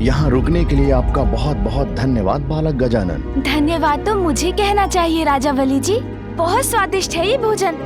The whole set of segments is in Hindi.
यहाँ रुकने के लिए आपका बहुत बहुत धन्यवाद बालक गजानन। धन्यवाद तो मुझे कहना चाहिए राजा बलि जी। बहुत स्वादिष्ट है ये भोजन।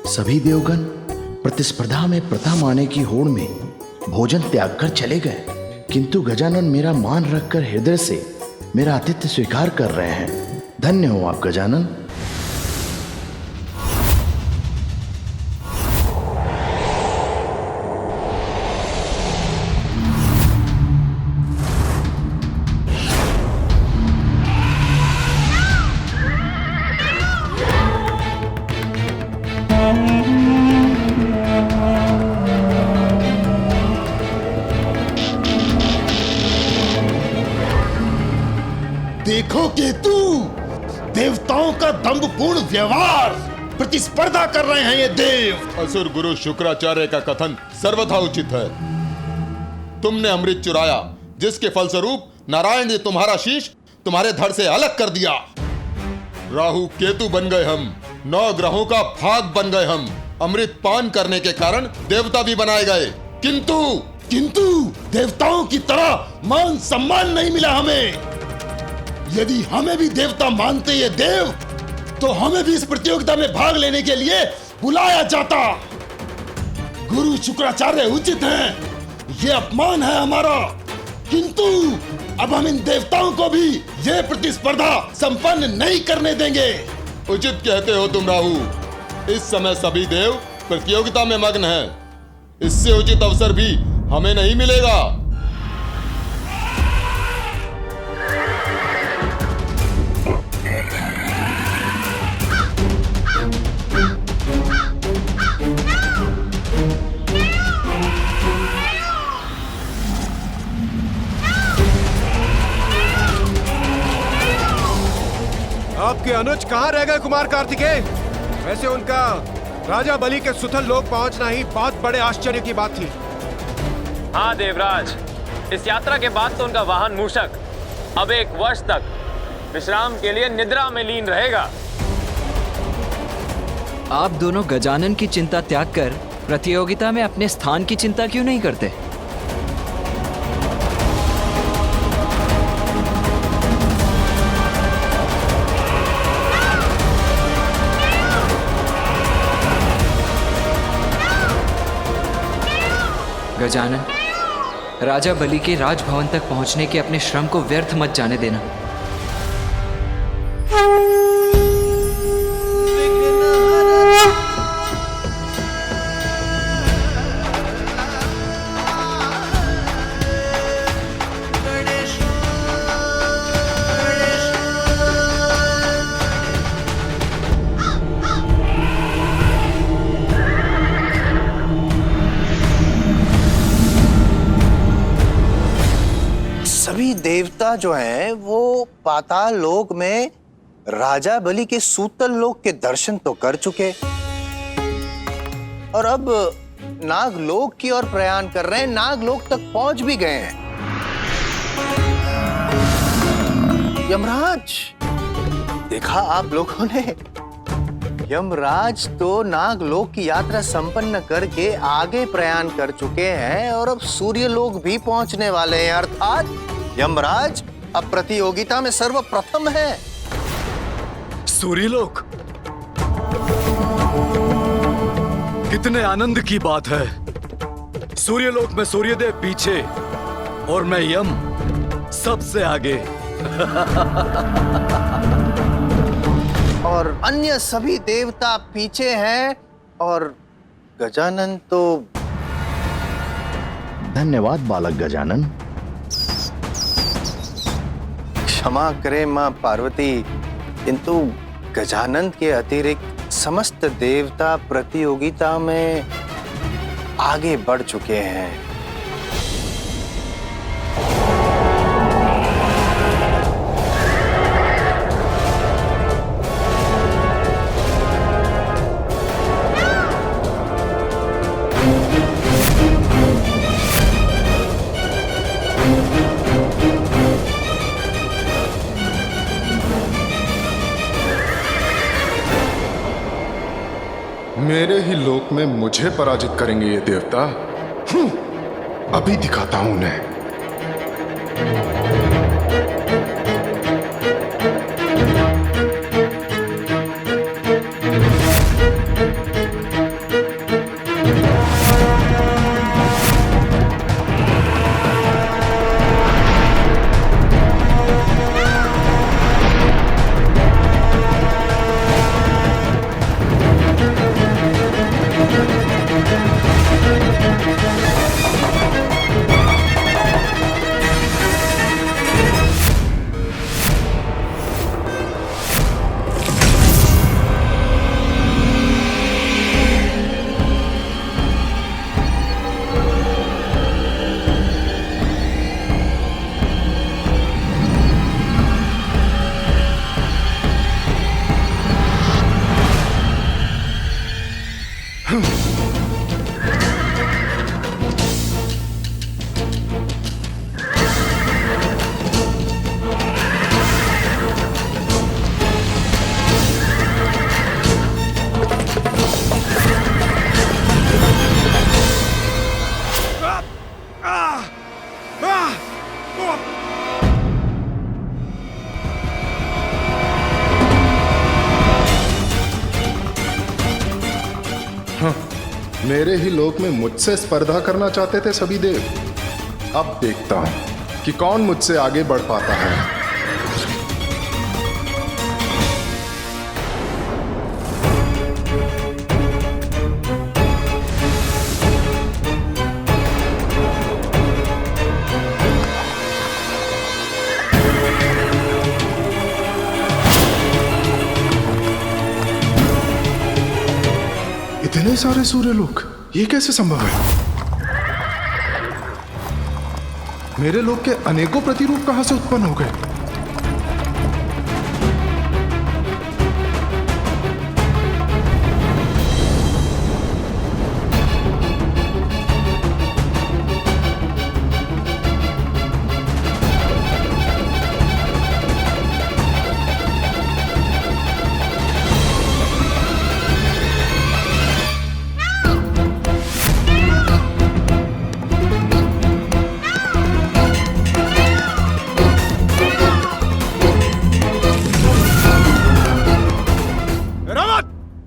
सभी देवगण प्रतिस्पर्धा में प्रथम आने की होड़ में भोजन त्याग कर चले गए, किंतु गजानन मेरा मान रखकर हृदय से मेरा आतिथ्य स्वीकार कर रहे हैं। धन्य हो आप गजानन। देखो केतु, देवताओं का दंभपूर्ण व्यवहार, प्रतिस्पर्धा कर रहे हैं ये देव। असुर गुरु शुक्राचार्य का कथन सर्वथा उचित है। तुमने अमृत चुराया, जिसके फलस्वरूप नारायण ने तुम्हारा शीश तुम्हारे धड़ से अलग कर दिया। राहु केतु बन गए हम, 9 ग्रहों का भाग बन गए हम। अमृत पान करने के कारण देवता भी बनाए गए, किंतु देवताओं की तरह मान सम्मान नहीं मिला हमें। यदि हमें भी देवता मानते ये देव, तो हमें भी इस प्रतियोगिता में भाग लेने के लिए बुलाया जाता। गुरु शुक्राचार्य उचित हैं, ये अपमान है हमारा, किंतु अब हम इन देवताओं को भी ये प्रतिस्पर्धा संपन्न नहीं करने देंगे। उचित कहते हो तुम राहु। इस समय सभी देव प्रतियोगिता में मग्न हैं, इससे उचित अवसर भी हमें नहीं मिलेगा। आपके अनुज कहाँ रह गए कुमार कार्तिकेय? वैसे उनका राजा बलि के सुथल लोक पहुंचना ही बहुत बड़े आश्चर्य की बात थी। हाँ देवराज, इस यात्रा के बाद तो उनका वाहन मूषक अब 1 वर्ष तक विश्राम के लिए निद्रा में लीन रहेगा। आप दोनों गजानन की चिंता त्याग कर प्रतियोगिता में अपने स्थान की चिंता क्यों नहीं करते? गजानन, राजा बलि के राजभवन तक पहुंचने के अपने श्रम को व्यर्थ मत जाने देना। सभी देवता जो हैं वो पाताल लोक में राजा बलि के सूतल लोक के दर्शन तो कर चुके और अब नागलोक की ओर प्रयाण कर रहे हैं, नागलोक तक पहुंच भी गए हैं। यमराज, देखा आप लोगों ने, यमराज तो नागलोक की यात्रा संपन्न करके आगे प्रयाण कर चुके हैं और अब सूर्यलोक भी पहुंचने वाले हैं। अर्थात यमराज अब प्रतियोगिता में सर्वप्रथम है। सूर्यलोक? कितने आनंद की बात है। सूर्यलोक में सूर्यदेव पीछे और मैं यम सबसे आगे। और अन्य सभी देवता पीछे हैं और गजानन तो धन्यवाद बालक गजानन। क्षमा करें मां पार्वती, किंतु गजानन के अतिरिक्त समस्त देवता प्रतियोगिता में आगे बढ़ चुके हैं। मेरे ही लोक में मुझे पराजित करेंगे ये देवता? अभी दिखाता हूं उन्हें। मेरे ही लोक में मुझसे स्पर्धा करना चाहते थे सभी देव। अब देखता हूं कि कौन मुझसे आगे बढ़ पाता है। इतने सारे सूर्यलोक, ये कैसे संभव है? मेरे लोक के अनेकों प्रतिरूप कहां से उत्पन्न हो गए?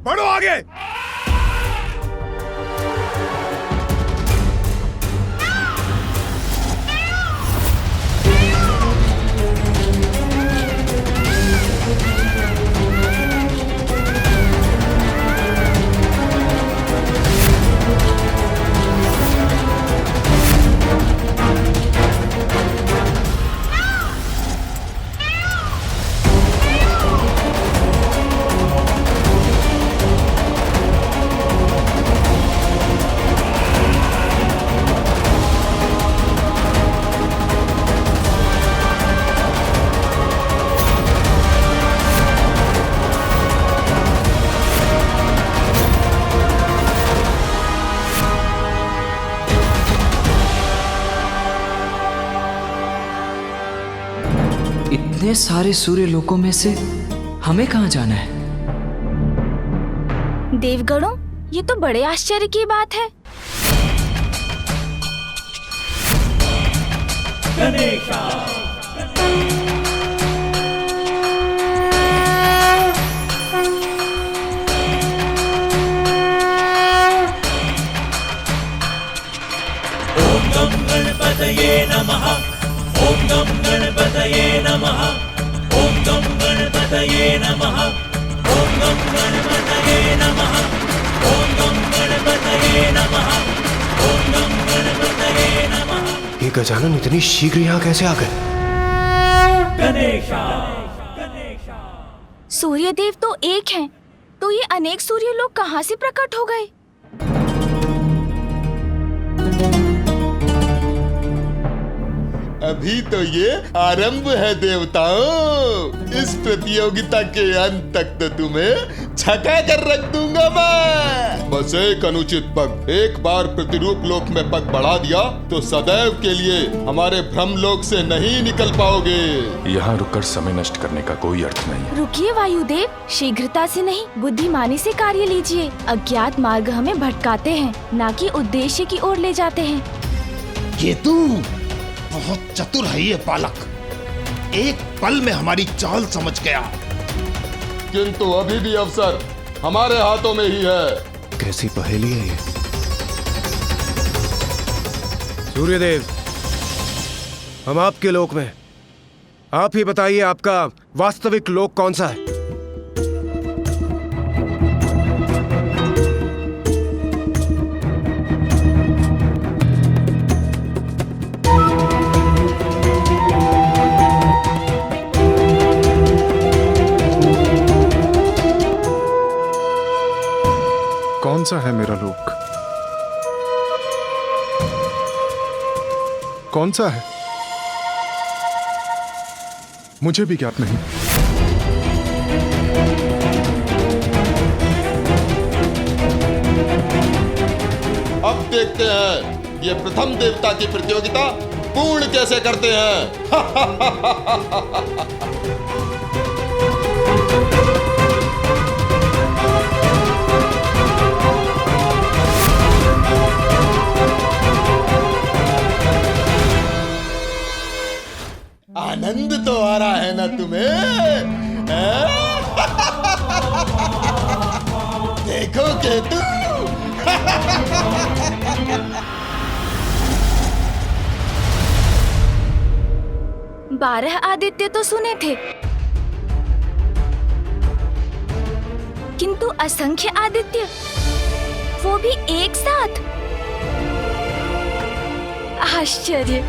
बढ़ो आगे। इतने सारे सूर्य लोकों में से हमें कहां जाना है? देवगणों, ये तो बड़े आश्चर्य की बात है। ओम गम गणपतये नमः। ओम गम गणपतये नमः। ओम गम गणपतये नमः। ओम गम गणपतये नमः। ओम गम गजानन इतनी शीघ्र यहाँ कैसे आ गए? सूर्य देव तो एक हैं, तो ये अनेक सूर्य लोग कहाँ से प्रकट हो गए? अभी तो ये आरंभ है देवताओं। इस प्रतियोगिता के अंत तक तो तुम्हें छका कर रख दूंगा मैं। बस एक अनुचित पग, एक बार प्रतिरूप लोक में पग बढ़ा दिया तो सदैव के लिए हमारे भ्रम लोक से नहीं निकल पाओगे। यहाँ रुककर समय नष्ट करने का कोई अर्थ नहीं। रुकिए वायुदेव, शीघ्रता से नहीं, बुद्धिमानी से कार्य लीजिए। अज्ञात मार्ग हमें भटकाते हैं, ना कि उद्देश्य की ओर ले जाते हैं। केतु बहुत चतुर है ये बालक, एक पल में हमारी चाल समझ गया। किंतु अभी भी अवसर हमारे हाथों में ही है। कैसी पहेली है ये? सूर्यदेव, हम आपके लोक में, आप ही बताइए आपका वास्तविक लोक कौन सा है? कौन सा है मेरा लोक? कौन सा है मुझे भी ज्ञात नहीं। अब देखते हैं ये प्रथम देवता की प्रतियोगिता पूर्ण कैसे करते हैं। आनंद तो आ रहा है ना तुम्हें? देखो केतु। 12 आदित्य तो सुने थे, किंतु असंख्य आदित्य, वो भी एक साथ। आश्चर्य।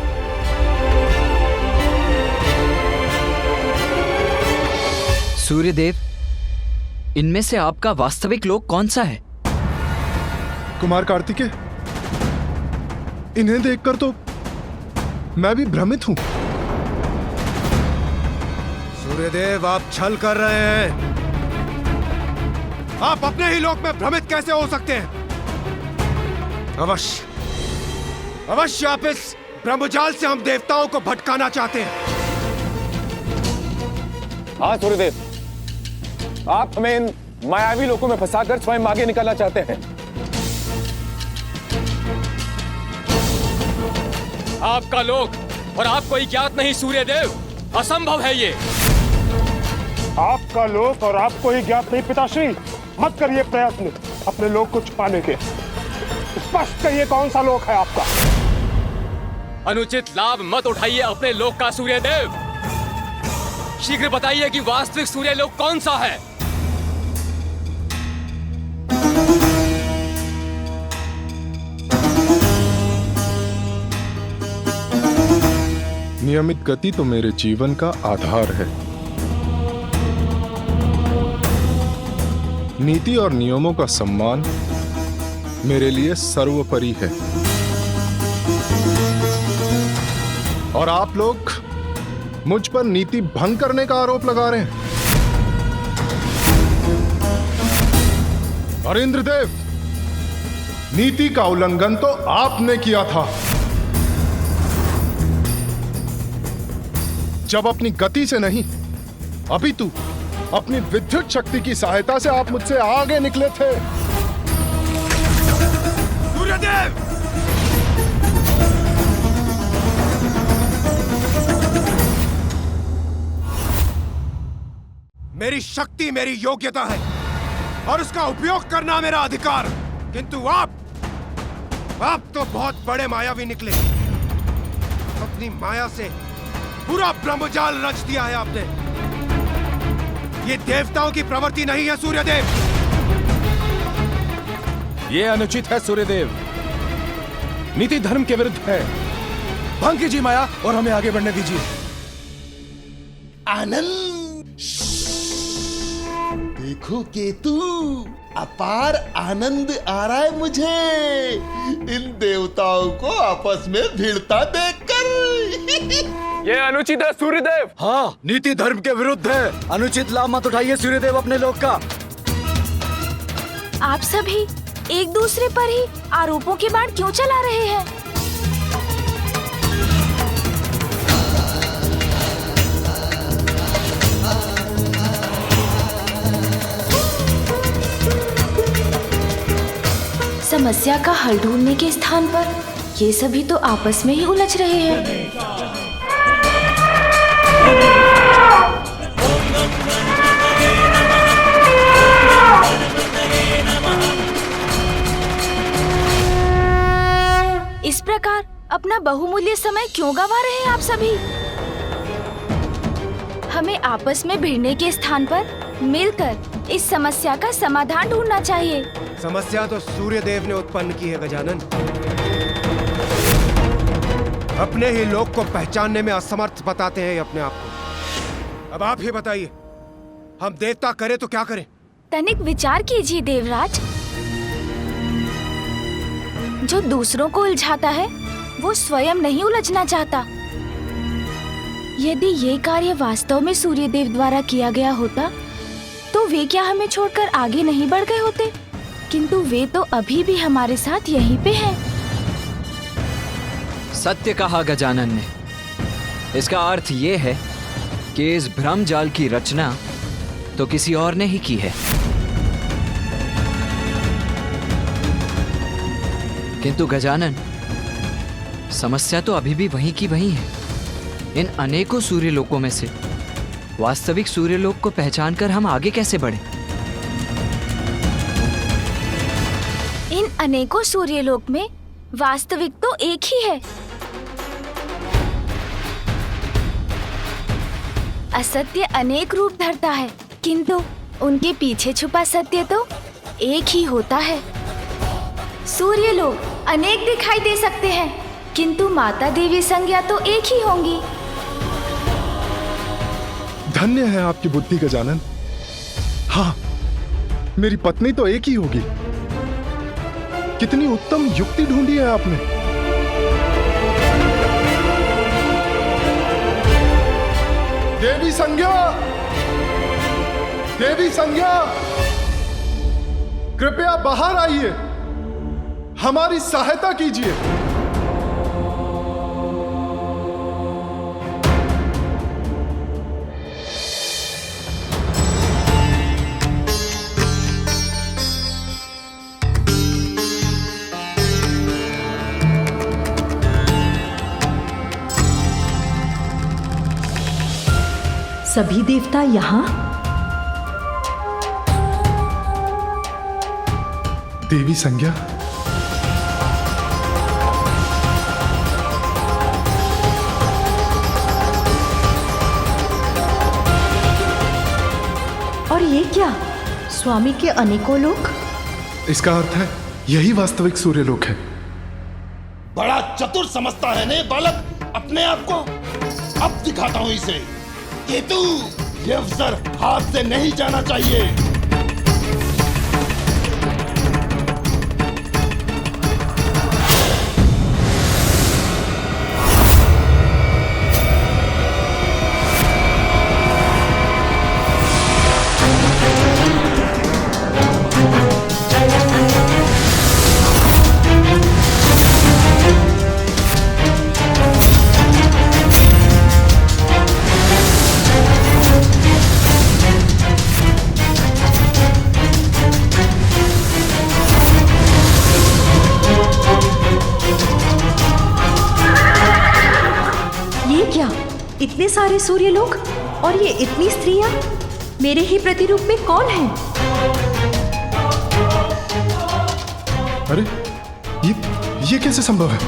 सूर्यदेव, इनमें से आपका वास्तविक लोक कौन सा है? कुमार कार्तिकेय, इन्हें देखकर तो मैं भी भ्रमित हूं। सूर्यदेव, आप छल कर रहे हैं। आप अपने ही लोक में भ्रमित कैसे हो सकते हैं? अवश्य आप इस ब्रह्मजाल से हम देवताओं को भटकाना चाहते हैं। हाँ सूर्यदेव, आप हमें इन मायावी लोकों में फंसाकर स्वयं आगे निकलना चाहते हैं। आपका लोक और आपको ही ज्ञात नहीं सूर्यदेव, असंभव है ये। आपका लोक और आपको ही ज्ञात नहीं पिताश्री, मत करिए प्रयत्न अपने लोक को छुपाने के। स्पष्ट कहिए कौन सा लोक है आपका। अनुचित लाभ मत उठाइए अपने लोक का सूर्यदेव। शीघ्र बताइए कि वास्तविक सूर्य लोक कौन सा है। नियमित गति तो मेरे जीवन का आधार है। नीति और नियमों का सम्मान मेरे लिए सर्वोपरि है। और आप लोग मुझ पर नीति भंग करने का आरोप लगा रहे हैं। और इंद्रदेव, नीति का उल्लंघन तो आपने किया था जब अपनी गति से नहीं, अपितु अपनी विद्युत शक्ति की सहायता से आप मुझसे आगे निकले थे। सूर्यदेव, मेरी शक्ति मेरी योग्यता है और उसका उपयोग करना मेरा अधिकार, किंतु आप तो बहुत बड़े मायावी निकले। अपनी माया से पूरा ब्रह्मजाल रच दिया है आपने। ये देवताओं की प्रवृत्ति नहीं है सूर्यदेव। ये अनुचित है सूर्यदेव, नीति धर्म के विरुद्ध है। भंग कीजिए माया और हमें आगे बढ़ने दीजिए। आनंद, देखो केतु, अपार आनंद आ रहा है मुझे इन देवताओं को आपस में भिड़ता देखकर। ये अनुचित है सूर्यदेव। हाँ, नीति धर्म के विरुद्ध है। अनुचित लाभ मत उठाइए सूर्यदेव अपने लोक का। आप सभी एक दूसरे पर ही आरोपों के बाण क्यों चला रहे हैं? समस्या का हल ढूंढने के स्थान पर ये सभी तो आपस में ही उलझ रहे हैं। इस प्रकार अपना बहुमूल्य समय क्यों गंवा रहे हैं आप सभी? हमें आपस में भिड़ने के स्थान पर मिलकर इस समस्या का समाधान ढूंढना चाहिए। समस्या तो सूर्य देव ने उत्पन्न की है गजानन। अपने ही लोक को पहचानने में असमर्थ बताते हैं अपने आप को। अब आप ही बताइए, हम देवता करें तो क्या करें? तनिक विचार कीजिए देवराज। जो दूसरों को उलझाता है वो स्वयं नहीं उलझना चाहता। यदि ये कार्य वास्तव में सूर्यदेव द्वारा किया गया होता तो वे क्या हमें छोड़कर आगे नहीं बढ़ गए होते? किंतु वे तो अभी भी हमारे साथ यहीं पे हैं। सत्य कहा गजानन ने। इसका अर्थ ये है कि इस भ्रम जाल की रचना तो किसी और ने ही की है। किंतु गजानन, समस्या तो अभी भी वहीं की वहीं है। इन अनेकों सूर्यलोकों में से वास्तविक सूर्यलोक को पहचानकर हम आगे कैसे बढ़े? इन अनेकों सूर्यलोक में वास्तविक तो एक ही है। असत्य अनेक रूप धरता है, किंतु उनके पीछे छुपा सत्य तो एक ही होता है। सूर्यलोक अनेक दिखाई दे सकते हैं, किंतु माता देवी संज्ञा तो एक ही होंगी। धन्य है आपकी बुद्धि गजानन। हाँ, मेरी पत्नी तो एक ही होगी। कितनी उत्तम युक्ति ढूंढी है आपने। देवी संज्ञा, देवी संज्ञा, कृपया बाहर आइए, हमारी सहायता कीजिए। सभी देवता यहाँ? देवी संज्ञा, और ये क्या? स्वामी के अनेकों लोक? इसका अर्थ है यही वास्तविक सूर्यलोक है। बड़ा चतुर समझता है ने बालक अपने आप को। अब दिखाता हूं इसे। केतु, ये अवसर हाथ से नहीं जाना चाहिए। इतने सारे सूर्यलोक और ये इतनी स्त्रियां मेरे ही प्रतिरूप में कौन है? अरे ये कैसे संभव है?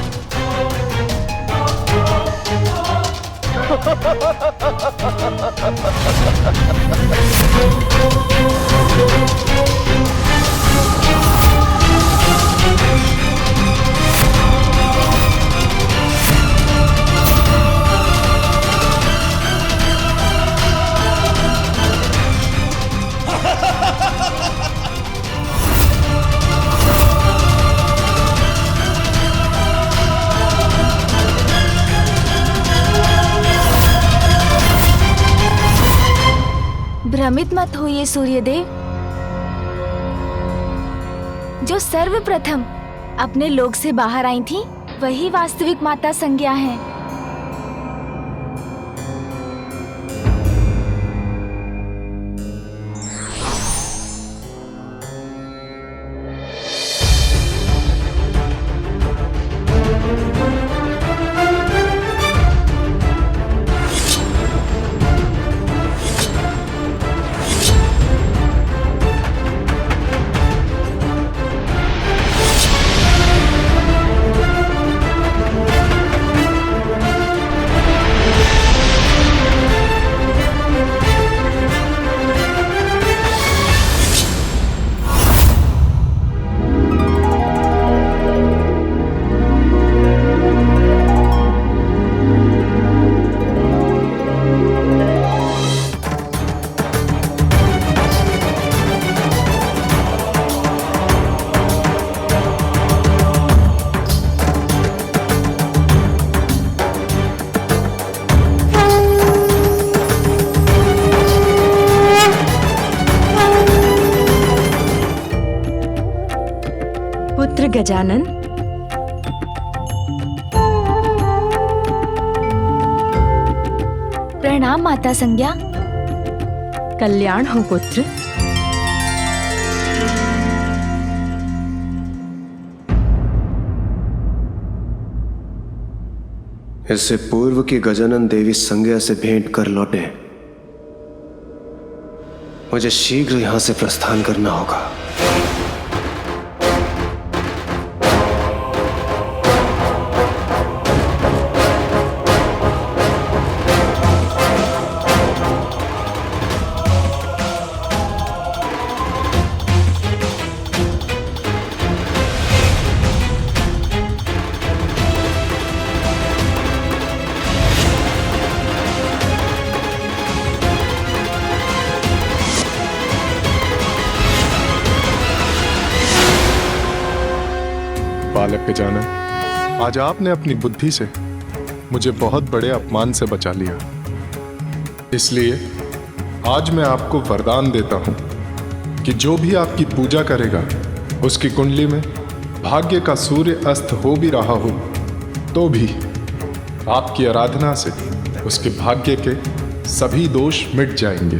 भ्रमित मत होइए सूर्यदेव। जो सर्वप्रथम अपने लोक से बाहर आई थी वही वास्तविक माता संज्ञा हैं। पुत्र गजानन, प्रणाम माता संज्ञा। कल्याण हो पुत्र। इससे पूर्व की गजानन देवी संज्ञा से भेंट कर लौटे, मुझे शीघ्र यहां से प्रस्थान करना होगा। बालक गजानन, आज आपने अपनी बुद्धि से मुझे बहुत बड़े अपमान से बचा लिया। इसलिए आज मैं आपको वरदान देता हूं कि जो भी आपकी पूजा करेगा उसकी कुंडली में भाग्य का सूर्य अस्त हो भी रहा हो तो भी आपकी आराधना से उसके भाग्य के सभी दोष मिट जाएंगे।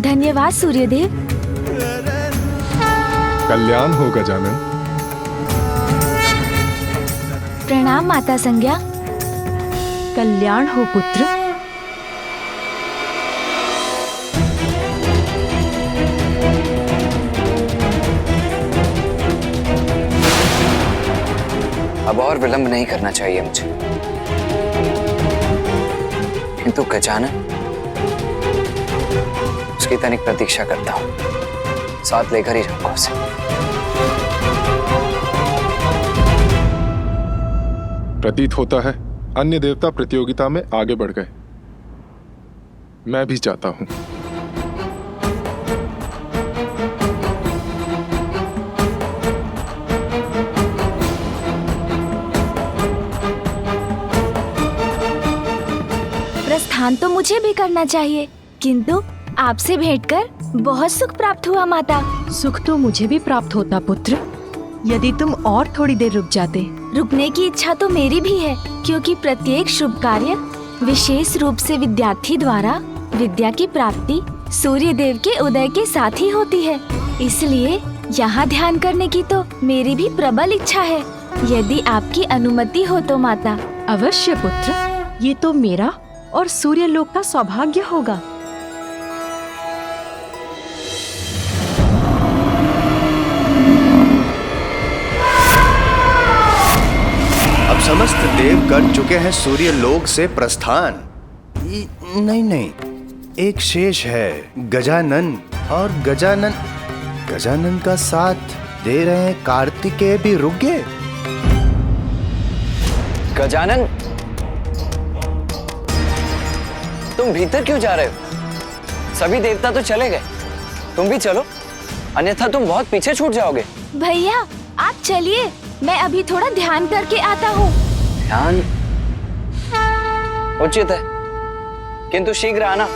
धन्यवाद सूर्यदेव। कल्याण हो गजानन। प्रणाम माता संज्ञा। कल्याण हो पुत्र। अब और विलंब नहीं करना चाहिए मुझे, किंतु गजानन उसकी तनिक प्रतीक्षा करता हूं, साथ लेकर ही रहूंगा उसे। प्रतीत होता है अन्य देवता प्रतियोगिता में आगे बढ़ गए। मैं भी चाहता हूं। प्रस्थान तो मुझे भी करना चाहिए, किंतु आपसे भेंट कर बहुत सुख प्राप्त हुआ माता। सुख तो मुझे भी प्राप्त होता पुत्र, यदि तुम और थोड़ी देर रुक जाते। रुकने की इच्छा तो मेरी भी है, क्योंकि प्रत्येक शुभ कार्य विशेष रूप से विद्यार्थी द्वारा विद्या की प्राप्ति सूर्य देव के उदय के साथ ही होती है। इसलिए यहाँ ध्यान करने की तो मेरी भी प्रबल इच्छा है, यदि आपकी अनुमति हो तो माता। अवश्य पुत्र, ये तो मेरा और सूर्य लोक का सौभाग्य होगा। अब समस्त देव कर चुके हैं सूर्य लोक से प्रस्थान। नहीं, एक शेष है, गजानन। और गजानन का साथ दे रहे हैं कार्तिकेय भी रुक गए। गजानन, तुम भीतर क्यों जा रहे हो? सभी देवता तो चले गए, तुम भी चलो, अन्यथा तुम बहुत पीछे छूट जाओगे। भैया आप चलिए, मैं अभी थोड़ा ध्यान करके आता हूँ। ध्यान उचित है, किंतु शीघ्र आना।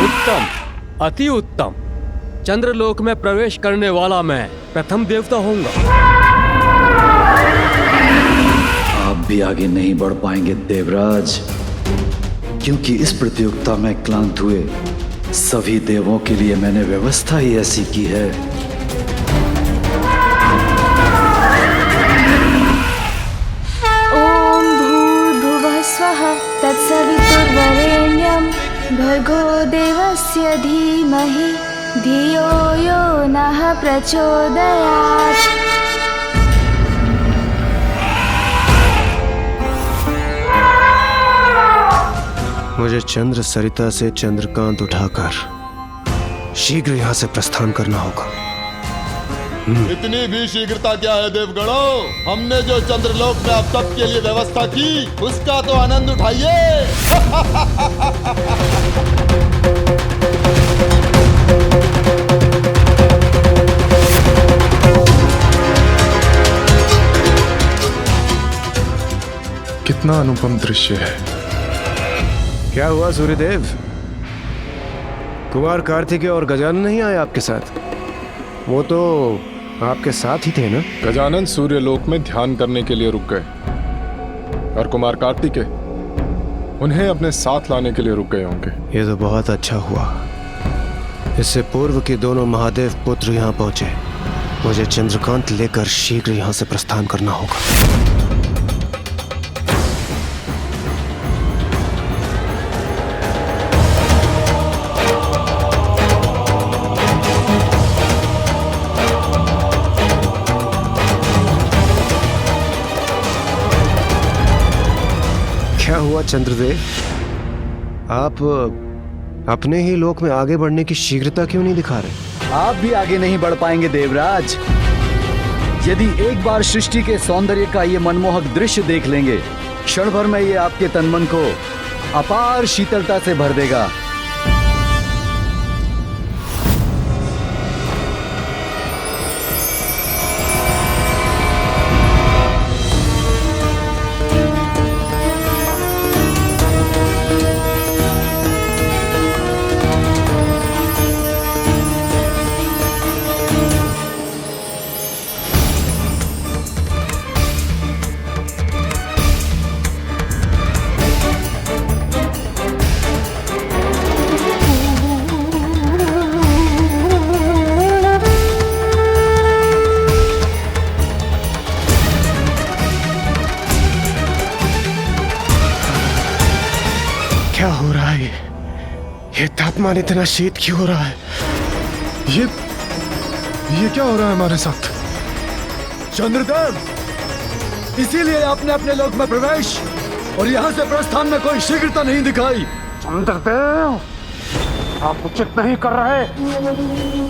उत्तम, अति उत्तम। चंद्रलोक में प्रवेश करने वाला मैं प्रथम देवता होऊंगा। आप भी आगे नहीं बढ़ पाएंगे देवराज, क्योंकि इस प्रतियोगिता में क्लांत हुए सभी देवों के लिए मैंने व्यवस्था ही ऐसी की है। ओम भूर्भुवः स्वः तत्सवितुर्वरेण्यं भर्गो देवस्य धीमहि धियो यो नः प्रचोदयात्। मुझे चंद्र सरिता से चंद्रकांत उठाकर शीघ्र यहाँ से प्रस्थान करना होगा। इतनी भी शीघ्रता क्या है देवगणों? हमने जो चंद्रलोक में आप सबके लिए व्यवस्था की उसका तो आनंद उठाइए। कितना अनुपम दृश्य है। क्या हुआ सूर्यदेव? कुमार कार्तिकेय और गजानन नहीं आए आपके साथ? वो तो आपके साथ ही थे ना? गजानन सूर्यलोक में ध्यान करने के लिए रुक गए और कुमार कार्तिकेय उन्हें अपने साथ लाने के लिए रुक गए होंगे। ये तो बहुत अच्छा हुआ। इससे पूर्व के दोनों महादेव पुत्र यहाँ पहुंचे। मुझे चंद्रकांत लेकर शीघ्र यहाँ से प्रस्थान करना होगा। क्या हुआ चंद्रदेव? आप अपने ही लोक में आगे बढ़ने की शीघ्रता क्यों नहीं दिखा रहे? आप भी आगे नहीं बढ़ पाएंगे देवराज। यदि एक बार सृष्टि के सौंदर्य का ये मनमोहक दृश्य देख लेंगे, क्षण भर में ये आपके तन मन को अपार शीतलता से भर देगा। क्या हो रहा है? ये तापमान इतना शीत क्यों हो रहा है? ये क्या हो रहा है हमारे साथ? चंद्रदेव, इसीलिए आपने अपने लोक में प्रवेश और यहाँ से प्रस्थान में कोई शीघ्रता नहीं दिखाई। चंद्रदेव, आप उचित नहीं कर रहे।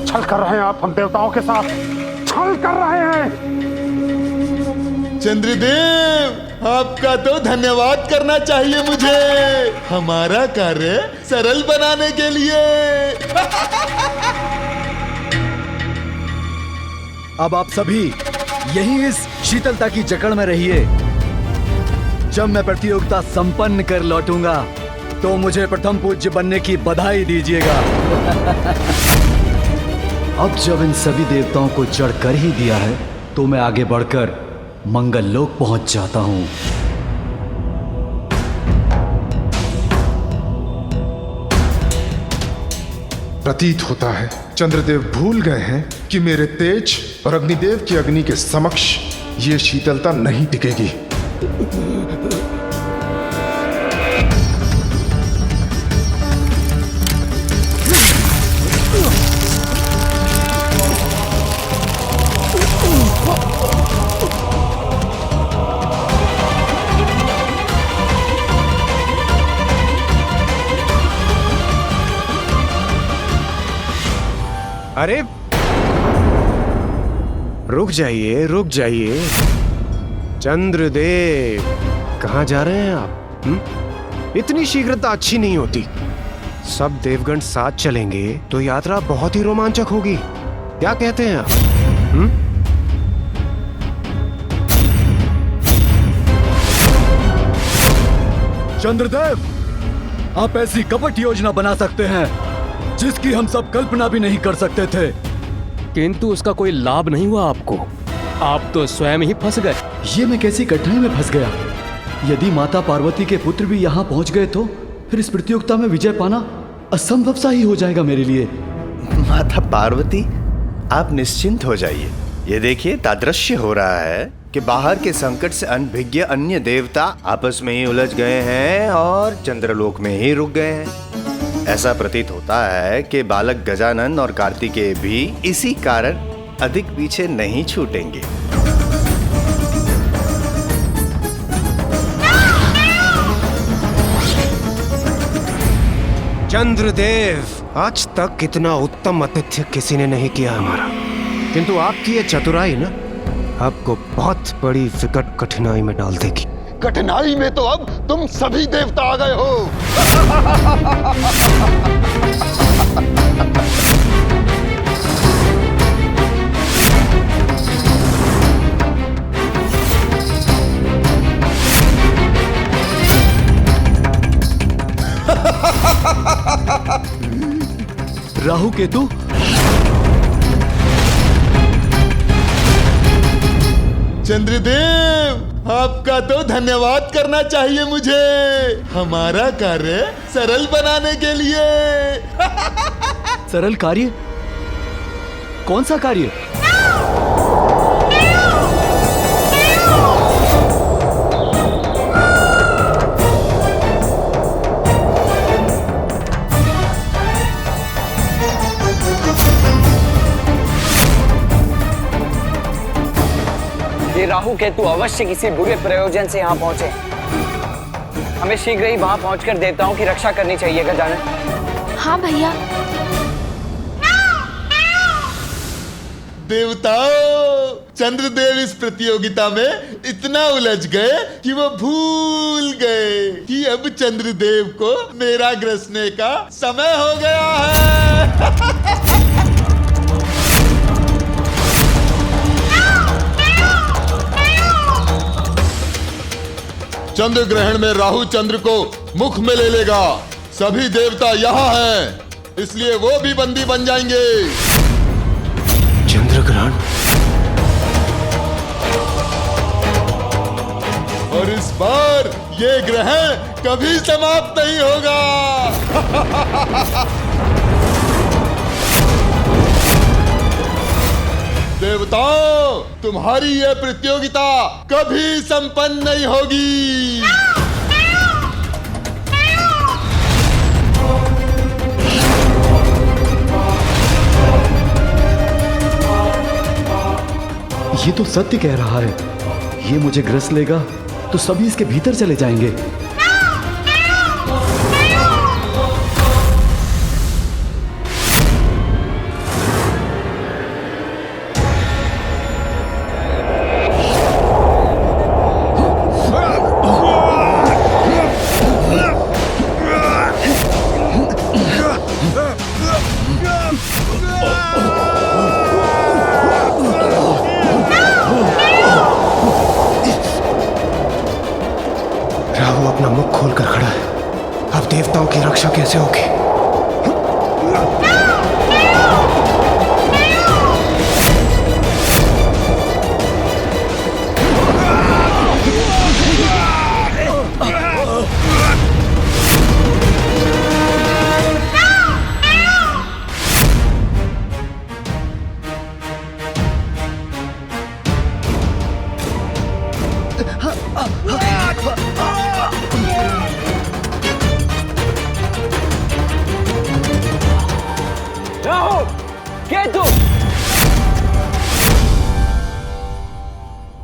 छल कर रहे हैं आप हम देवताओं के साथ। छल कर रहे हैं। चंद्रदेव, आपका तो धन्यवाद करना चाहिए मुझे, हमारा कार्य सरल बनाने के लिए। अब आप सभी यही इस शीतलता की जकड़ में रहिए। जब मैं प्रतियोगिता संपन्न कर लौटूंगा तो मुझे प्रथम पूज्य बनने की बधाई दीजिएगा। अब जब इन सभी देवताओं को जड़ कर ही दिया है तो मैं आगे बढ़कर मंगल लोक पहुंच जाता हूं। प्रतीत होता है चंद्रदेव भूल गए हैं कि मेरे तेज और अग्निदेव की अग्नि के समक्ष ये शीतलता नहीं टिकेगी। अरे रुक जाइए, रुक जाइए। चंद्रदेव, कहाँ जा रहे हैं आप? इतनी शीघ्रता अच्छी नहीं होती। सब देवगण साथ चलेंगे तो यात्रा बहुत ही रोमांचक होगी। क्या कहते हैं आप? चंद्रदेव, आप ऐसी कपट योजना बना सकते हैं जिसकी हम सब कल्पना भी नहीं कर सकते थे, किंतु उसका कोई लाभ नहीं हुआ आपको। आप तो स्वयं ही फंस गए। ये मैं कैसी कठिनाई में फंस गया? यदि माता पार्वती के पुत्र भी यहाँ पहुँच गए तो फिर इस प्रतियोगिता में विजय पाना असंभव सा ही हो जाएगा मेरे लिए। माता पार्वती, आप निश्चिंत हो जाइए। ये देखिए, तादृश्य हो रहा है कि बाहर के संकट से अनभिज्ञ अन्य देवता आपस में ही उलझ गए हैं और चंद्रलोक में ही रुक गए हैं। ऐसा प्रतीत होता है कि बालक गजानन और कार्तिकेय भी इसी कारण अधिक पीछे नहीं छूटेंगे। चंद्रदेव, आज तक इतना उत्तम आतिथ्य किसी ने नहीं किया हमारा, किंतु आपकी ये चतुराई ना आपको बहुत बड़ी विकट कठिनाई में डाल देगी। कठिनाई में तो अब तुम सभी देवता आ गए हो। राहु केतु, चंद्रदेव, आपका तो धन्यवाद करना चाहिए मुझे, हमारा कार्य सरल बनाने के लिए। सरल कार्य? कौन सा कार्य? ये राहु केतु अवश्य किसी बुरे प्रयोजन से यहाँ पहुंचे। हमें शीघ्र ही वहां पहुंचकर देवताओं की रक्षा करनी चाहिए गजानन। हाँ भैया। देवताओं, चंद्रदेव इस प्रतियोगिता में इतना उलझ गए कि वो भूल गए कि अब चंद्रदेव को मेरा ग्रसने का समय हो गया है। चंद्र ग्रहण में राहु चंद्र को मुख में ले लेगा। सभी देवता यहाँ हैं, इसलिए वो भी बंदी बन जाएंगे। चंद्र ग्रहण? और इस बार ये ग्रहण कभी समाप्त नहीं होगा। देवताओं, तुम्हारी ये प्रतियोगिता कभी संपन्न नहीं होगी। ये तो सत्य कह रहा है। ये मुझे ग्रस लेगा तो सभी इसके भीतर चले जाएंगे। राहु अपना मुख खोलकर खड़ा है। अब देवताओं की रक्षा कैसे होगी? राहु केतु,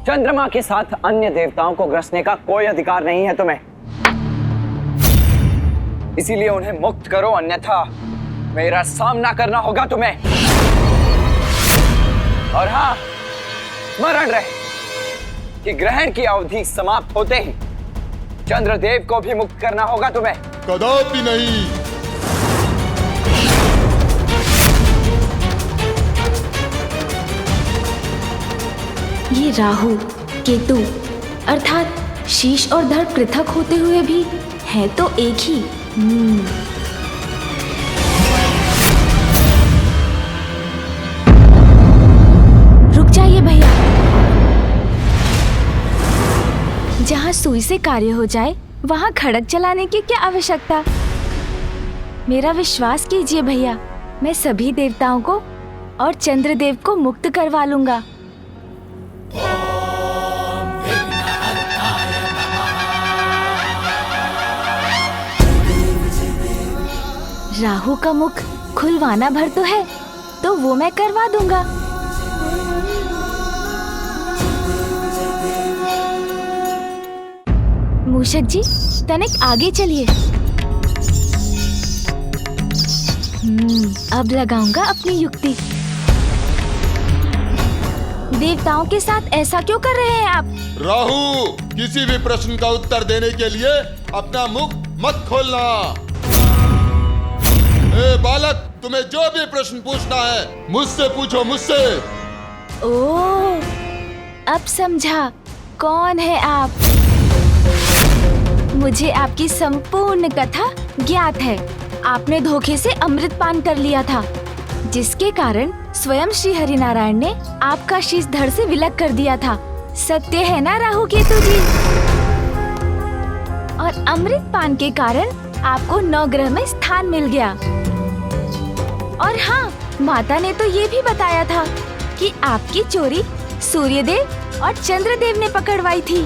चंद्रमा के साथ अन्य देवताओं को ग्रसने का कोई अधिकार नहीं है तुम्हें, इसीलिए उन्हें मुक्त करो, अन्यथा मेरा सामना करना होगा तुम्हें। और हाँ, स्मरण रहे कि ग्रहण की अवधि समाप्त होते ही चंद्रदेव को भी मुक्त करना होगा तुम्हें। कदापि नहीं। ये राहु केतु अर्थात शीश और धड़ पृथक होते हुए भी है तो एक ही। रुक जाइए भैया। जहाँ सुई से कार्य हो जाए वहाँ खड़ग चलाने की क्या आवश्यकता। मेरा विश्वास कीजिए भैया, मैं सभी देवताओं को और चंद्रदेव को मुक्त करवा लूंगा। राहु का मुख खुलवाना भर तो है, तो वो मैं करवा दूंगा। मूषक जी, तनिक आगे चलिए। अब लगाऊंगा अपनी युक्ति। देवताओं के साथ ऐसा क्यों कर रहे हैं आप? राहु, किसी भी प्रश्न का उत्तर देने के लिए अपना मुख मत खोलना। ए बालक, तुम्हें जो भी प्रश्न पूछना है मुझसे पूछो, मुझसे। ओह, अब समझा कौन है आप। मुझे आपकी संपूर्ण कथा ज्ञात है। आपने धोखे से अमृत पान कर लिया था, जिसके कारण स्वयं श्री हरिनारायण ने आपका शीश धड़ से विलग कर दिया था। सत्य है ना राहु केतु जी? और अमृत पान के कारण आपको नवग्रह में स्थान मिल गया। और हाँ, माता ने तो ये भी बताया था कि आपकी चोरी सूर्यदेव और चंद्रदेव ने पकड़वाई थी।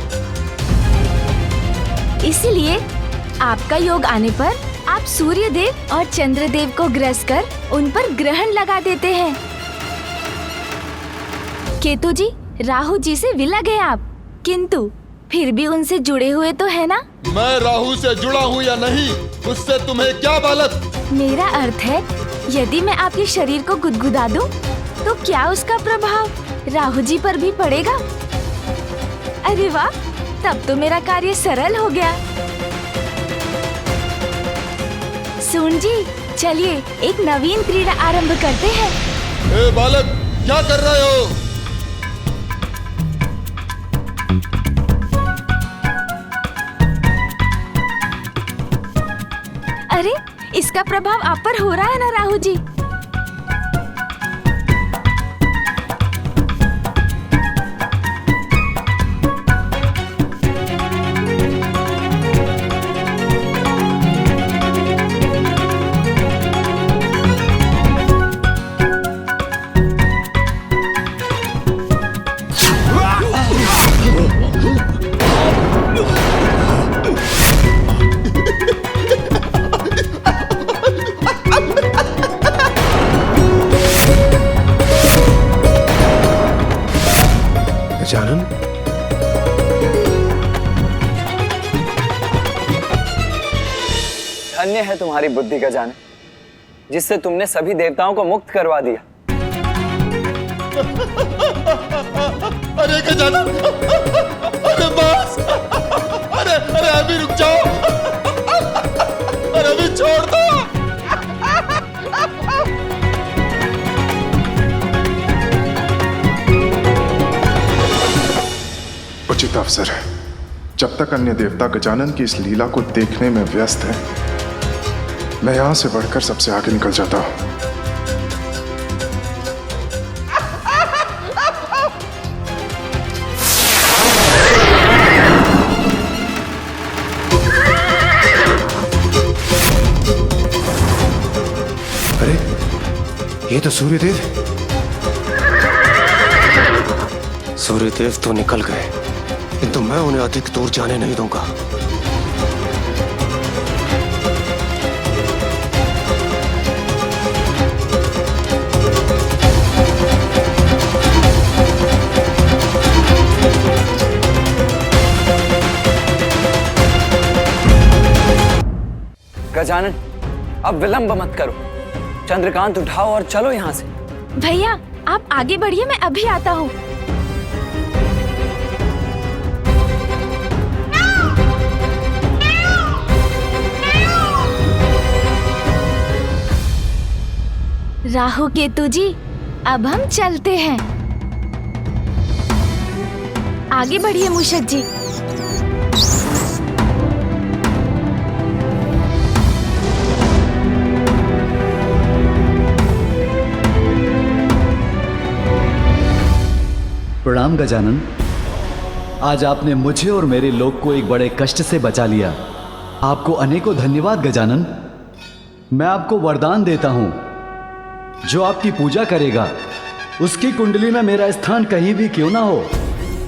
इसलिए आपका योग आने पर आप सूर्यदेव और चंद्रदेव को ग्रस कर उन पर ग्रहण लगा देते हैं। केतु जी, राहु जी से विलग हैं आप, किंतु फिर भी उनसे जुड़े हुए तो है ना? मैं राहु से जुड़ा हूँ या नहीं, उससे तुम्हें क्या बालक? मेरा अर्थ है, यदि मैं आपके शरीर को गुदगुदा दूं, तो क्या उसका प्रभाव राहु जी पर भी पड़ेगा? अरे वाह, तब तो मेरा कार्य सरल हो गया। सुन जी, चलिए एक नवीन क्रीड़ा आरंभ करते हैं। ए बालक, क्या कर रहे हो? अरे, इसका प्रभाव आप पर हो रहा है ना राहु जी? गजानन, धन्य है तुम्हारी बुद्धि गजानन, जिससे तुमने सभी देवताओं को मुक्त करवा दिया। अरे गजानन, अरे बस, अरे अभी रुक जाओ, अरे अभी छोड़ दो। उचित अवसर है। जब तक अन्य देवता गजानन की इस लीला को देखने में व्यस्त है, मैं यहां से बढ़कर सबसे आगे निकल जाता हूं। अरे, ये तो सूर्यदेव। सूर्यदेव तो निकल गए, किंतु मैं उन्हें अधिक दूर जाने नहीं दूंगा। गजानन, अब विलंब मत करो। चंद्रकांत उठाओ और चलो यहाँ से। भैया, आप आगे बढ़िए, मैं अभी आता हूँ। राहु केतु जी, अब हम चलते हैं। आगे बढ़िए मूषक जी। प्रणाम गजानन। आज आपने मुझे और मेरे लोग को एक बड़े कष्ट से बचा लिया। आपको अनेकों धन्यवाद गजानन। मैं आपको वरदान देता हूं, जो आपकी पूजा करेगा उसकी कुंडली में मेरा स्थान कहीं भी क्यों ना हो,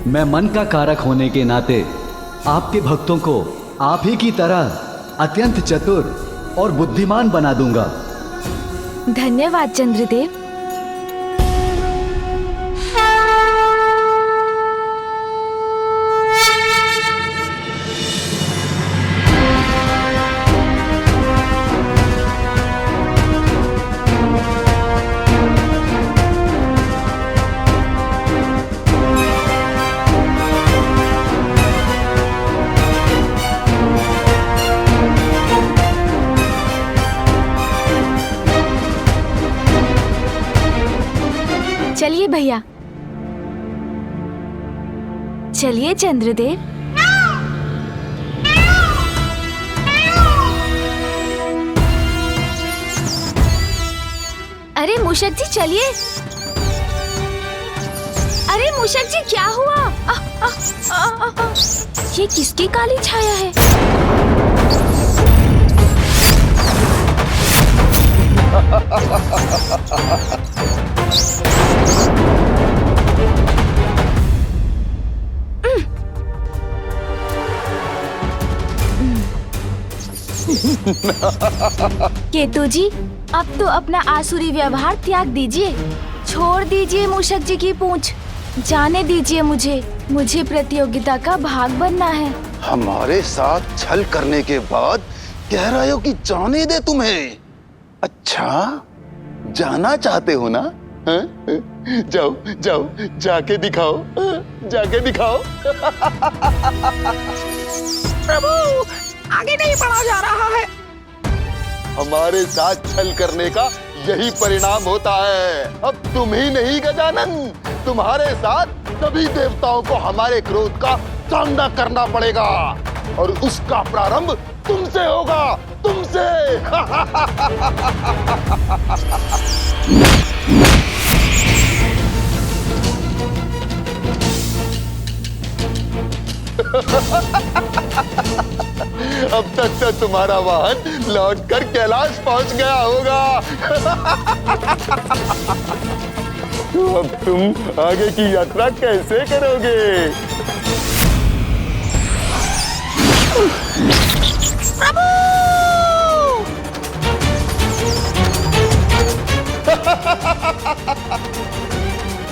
मैं मन का कारक होने के नाते आपके भक्तों को आप ही की तरह अत्यंत चतुर और बुद्धिमान बना दूंगा। धन्यवाद चंद्रदेव। चलिए भैया, चलिए चंद्रदेव। अरे मूषक जी चलिए। अरे मूषक जी क्या हुआ? ये किसकी काली छाया है? केतु जी, अब तो अपना आसुरी व्यवहार त्याग दीजिए। छोड़ दीजिए मूषक जी की पूंछ। जाने दीजिए मुझे प्रतियोगिता का भाग बनना है। हमारे साथ छल करने के बाद कह रहे हो कि जाने दे तुम्हें? अच्छा, जाना चाहते हो ना? जाओ जाओ, जाके दिखाओ, जाके दिखाओ। प्रभु, आगे नहीं बढ़ा जा रहा है। हमारे साथ छल करने का यही परिणाम होता है। अब तुम ही नहीं गजानन, तुम्हारे साथ सभी देवताओं को हमारे क्रोध का सामना करना पड़ेगा और उसका प्रारंभ तुमसे होगा, तुमसे। अब तक तो तुम्हारा वाहन लौटकर कैलाश पहुंच गया होगा। तो अब तुम आगे की यात्रा कैसे करोगे? प्रभु!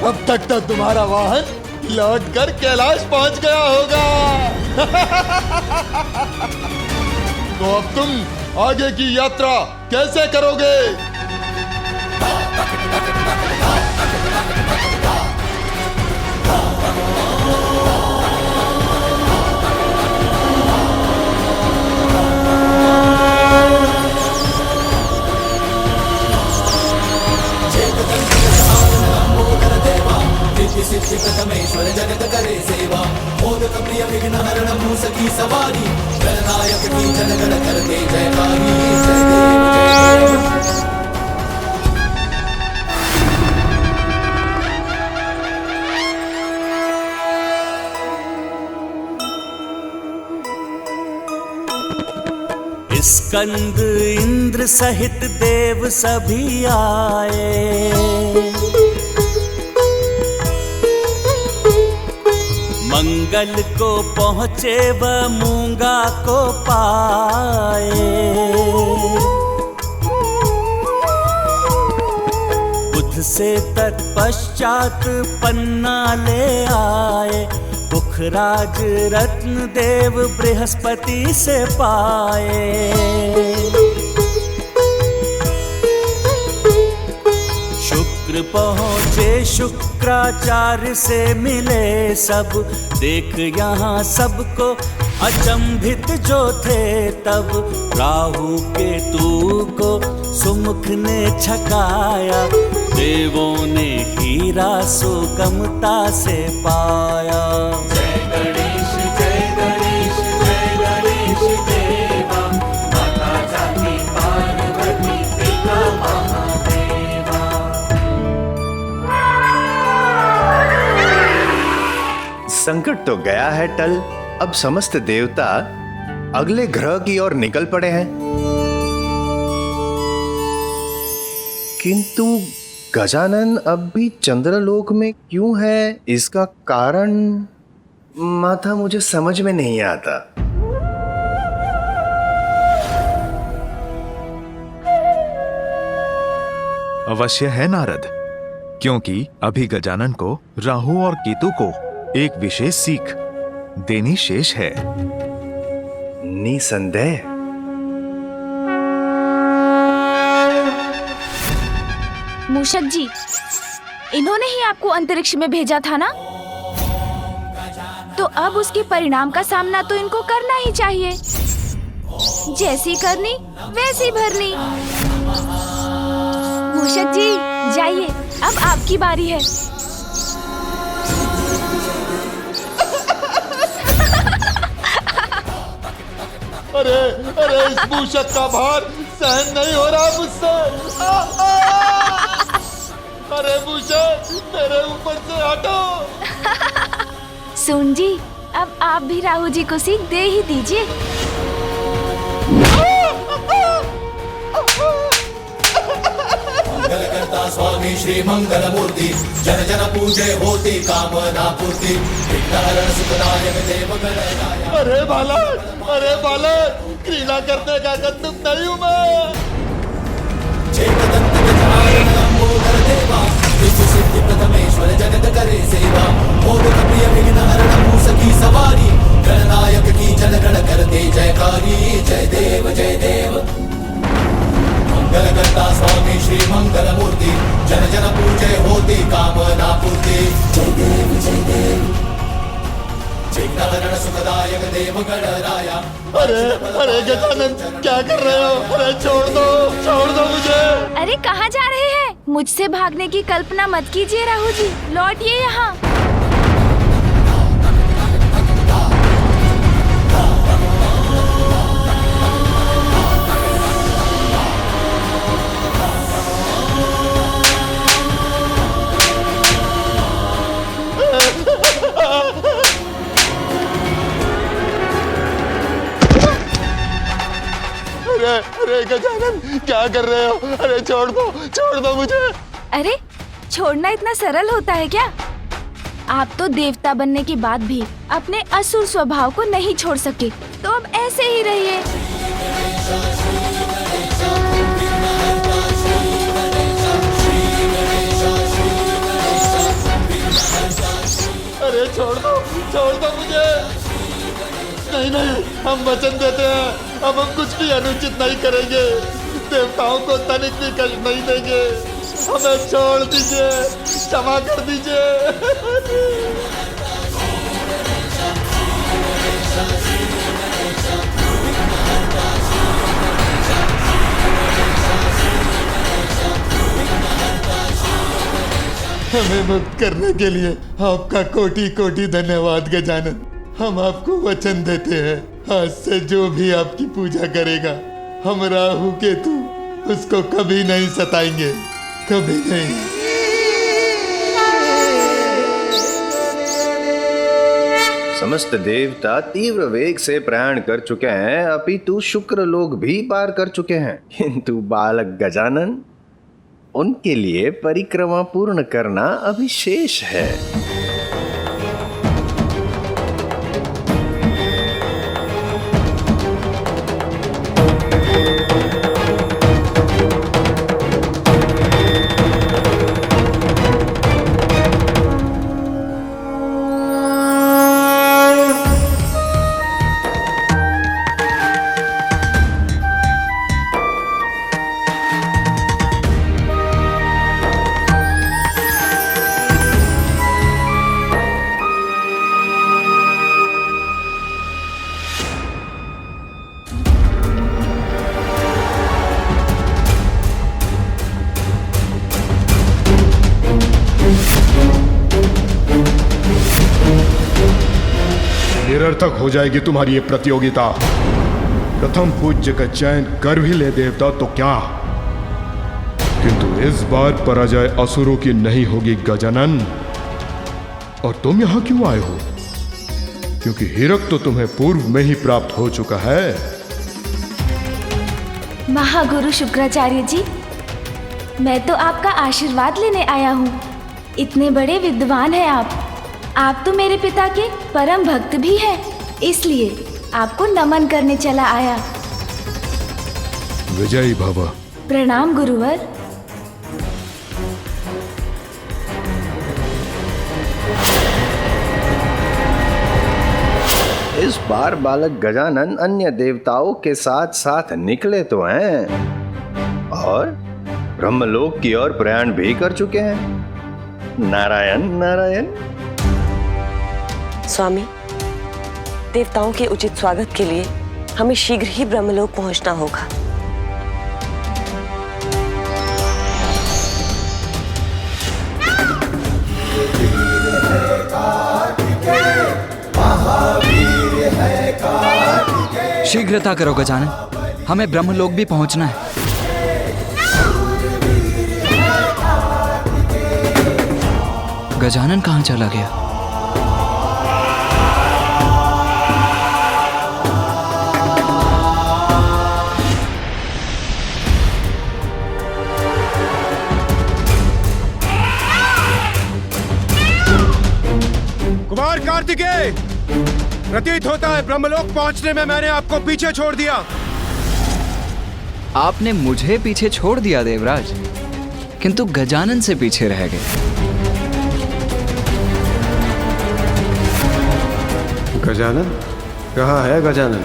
अब तक तो तुम्हारा वाहन लौटकर कैलाश पहुंच गया होगा। तो अब तुम आगे की यात्रा कैसे करोगे? सिद्धिकतमेश्वर जगत करे सेवा, मोदक प्रिय विघ्न हरण मूसकी सवारी, गणनायक की जनगण करते जयकारी। जय देव जय देव। स्कंद इंद्र सहित देव सभी आए, मंगल को पहुँचे व मूंगा को पाए। बुध से तत्पश्चात पन्ना ले आए, पुखराज रत्न देव बृहस्पति से पाए। शुक्र पहुँचे शुक्राचार्य से मिले सब, देख यहाँ सबको अचंभित जो थे तब। राहु केतु को सुमुख ने छकाया, देवों ने हीरा सुगमता से पाया। जय गणेश जय गणेश जय गणेश देवा, माता जाति पार्वती पिता महादेवा। संकट तो गया है टल। अब समस्त देवता अगले ग्रह की ओर निकल पड़े हैं। किंतु गजानन अब भी चंद्रलोक में क्यों है, इसका कारण माता मुझे समझ में नहीं आता। अवश्य है नारद, क्योंकि अभी गजानन को राहु और केतु को एक विशेष सीख देनी शेष है। निसंदेह। मूषक जी, इन्होंने ही आपको अंतरिक्ष में भेजा था ना? तो अब उसके परिणाम का सामना तो इनको करना ही चाहिए। जैसी करनी वैसी भरनी। मूषक जी जाइए, अब आपकी बारी है। अरे अरे, इस मूषक का भार सहन नहीं हो रहा मुझसे। अरे मूषक, मेरे ऊपर से हटो। सुन जी, अब आप भी राहु जी को सीख दे ही दीजिए। मंगल करता स्वामी श्री मंगल मूर्ति, जन जन पूजे होती कामना पूर्ति, विघ्नहरण सुखदायक देव गणराया। अरे बालक, क्रीड़ा करने का कद्दुक नहीं हूँ मैं। चेतदंत गजानन लंबोदर देवा, विश्व सिद्धि प्रथमेश्वर जगत करे सेवा, मोदक प्रिय विघ्नहरण मूसकी सवारी, गणनायक की जन गण करते जयकारी। जय देव जय देव। मंगल करता स्वामी श्री मंगल मूर्ति, जन जन पूजे होती कामना पूर्ति। जय देव जय देव। विघ्नहरण सुखदायक देव गणराया। अरे गजानन, क्या कर रहे हो? अरे छोड़ दो मुझे। अरे कहाँ जा रहे हैं? मुझसे भागने की कल्पना मत कीजिए राहु जी, लौटिए यहाँ। अरे गजानन, क्या कर रहे हो? अरे छोड़ दो मुझे। अरे छोड़ना इतना सरल होता है क्या? आप तो देवता बनने के बाद भी अपने असुर स्वभाव को नहीं छोड़ सके, तो अब ऐसे ही रहिए। अरे छोड़ दो मुझे। नहीं, हम वचन देते हैं, अब हम कुछ भी अनुचित नहीं करेंगे। देवताओं को तनिक भी कष्ट नहीं देंगे। हमें छोड़ दीजिए, क्षमा कर दीजिए। हमें मुक्त करने के लिए आपका कोटि कोटि धन्यवाद गजानन। हम आपको वचन देते हैं, आज से जो भी आपकी पूजा करेगा, हम राहु केतु उसको कभी नहीं सताएंगे, कभी नहीं। समस्त देवता तीव्र वेग से प्रयाण कर चुके हैं, अपितु शुक्र लोग भी पार कर चुके हैं, किंतु बालक गजानन, उनके लिए परिक्रमा पूर्ण करना अभी शेष है। निरर्थक हो जाएगी तुम्हारी ये प्रतियोगिता। प्रथम पूज्य का चयन कर भी ले देवता तो क्या, किंतु इस बार पराजय असुरों की नहीं होगी गजानन। और तुम यहां क्यों आए हो? क्योंकि हीरक तो तुम्हें पूर्व में ही प्राप्त हो चुका है। महागुरु शुक्राचार्य जी, मैं तो आपका आशीर्वाद लेने आया हूँ। इतने बड़े विद्वान हैं आप तो मेरे पिता के परम भक्त भी हैं, इसलिए आपको नमन करने चला आया। विजयी भव। प्रणाम गुरुवर। इस बार बालक गजानन अन्य देवताओं के साथ साथ निकले तो हैं और ब्रह्मलोक की ओर प्रयाण भी कर चुके हैं। नारायण नारायण। स्वामी, देवताओं के उचित स्वागत के लिए हमें शीघ्र ही ब्रह्मलोक पहुंचना होगा। शीघ्रता करो गजानन, हमें ब्रह्मलोक भी पहुंचना है। गजानन कहाँ चला गया? कुमार कार्तिकेय, प्रतीत होता है ब्रह्मलोक पहुंचने में मैंने आपको पीछे छोड़ दिया। आपने मुझे पीछे छोड़ दिया देवराज, किंतु गजानन से पीछे रह गए। गजानन? कहाँ है गजानन?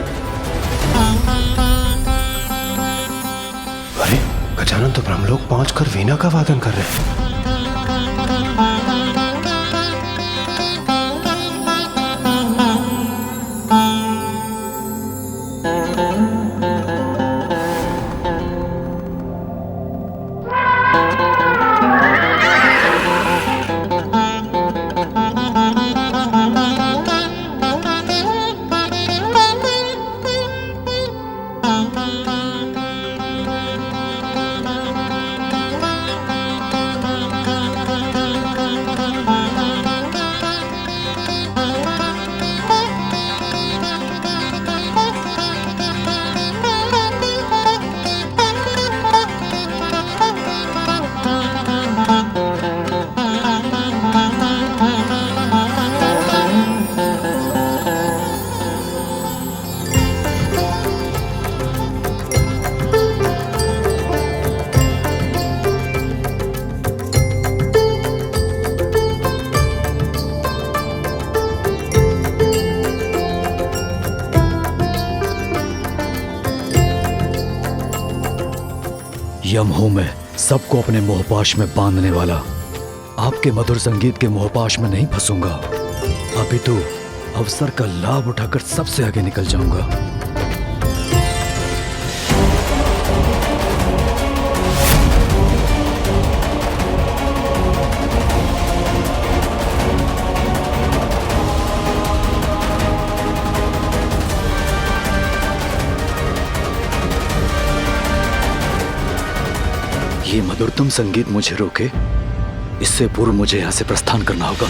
अरे गजानन तो ब्रह्मलोक पहुंचकर वीणा का वादन कर रहे हैं। यम हूं मैं, सबको अपने मोहपाश में बांधने वाला। आपके मधुर संगीत के मोहपाश में नहीं फंसूंगा, अपितु अवसर का लाभ उठाकर सबसे आगे निकल जाऊंगा। ये मधुरतम संगीत मुझे रोके, इससे पूर्व मुझे यहां से प्रस्थान करना होगा।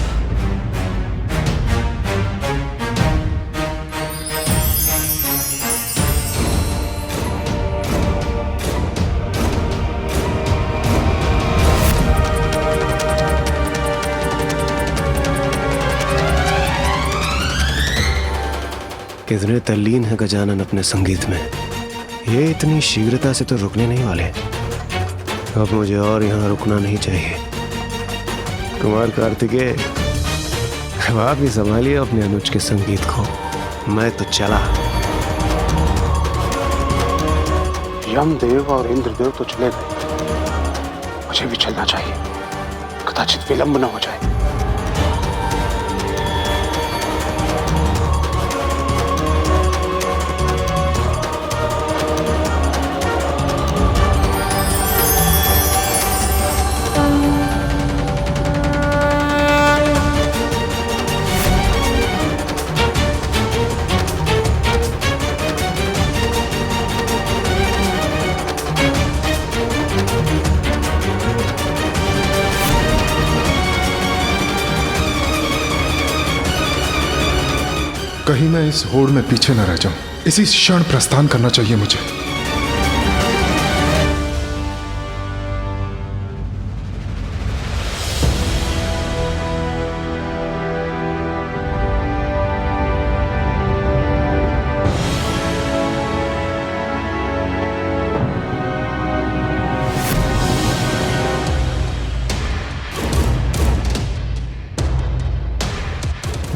कितने तल्लीन है गजानन अपने संगीत में। ये इतनी शीघ्रता से तो रुकने नहीं वाले। अब मुझे और यहाँ रुकना नहीं चाहिए। कुमार कार्तिकेय, अब आप ही संभालिए अपने अनुज के संगीत को, मैं तो चला। यमदेव और इंद्रदेव तो चले गए, मुझे भी चलना चाहिए, कदाचित विलंब न हो जाए। कहीं मैं इस होड़ में पीछे न रह जाऊं। इसी क्षण प्रस्थान करना चाहिए मुझे।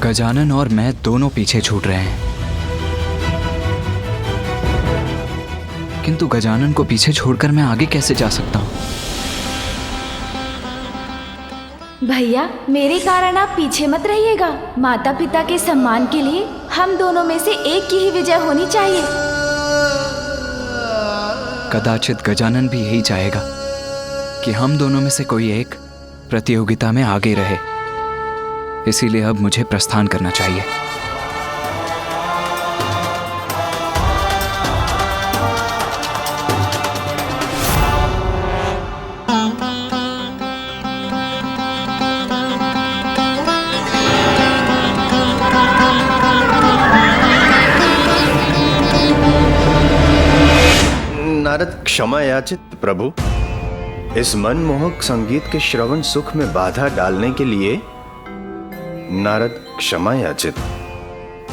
गजानन और मैं दोनों पीछे छूट रहे हैं, किंतु गजानन को पीछे छोड़कर मैं आगे कैसे जा सकता हूँ? भैया, मेरे कारण आप पीछे मत रहिएगा। माता पिता के सम्मान के लिए हम दोनों में से एक की ही विजय होनी चाहिए। कदाचित गजानन भी यही चाहेगा कि हम दोनों में से कोई एक प्रतियोगिता में आगे रहे। इसीलिए अब मुझे प्रस्थान करना चाहिए। नारद क्षमा याचित प्रभु। इस मनमोहक संगीत के श्रवण सुख में बाधा डालने के लिए नारद क्षमा याचित,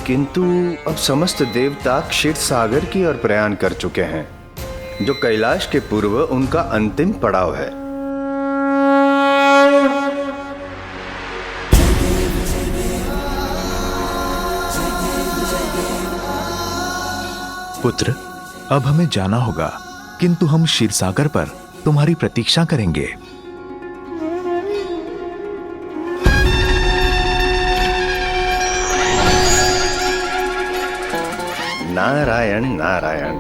किंतु अब समस्त देवता क्षीर सागर की ओर प्रयाण कर चुके हैं, जो कैलाश के पूर्व उनका अंतिम पड़ाव है। पुत्र, अब हमें जाना होगा, किंतु हम क्षीरसागर पर तुम्हारी प्रतीक्षा करेंगे। नारायण नारायण।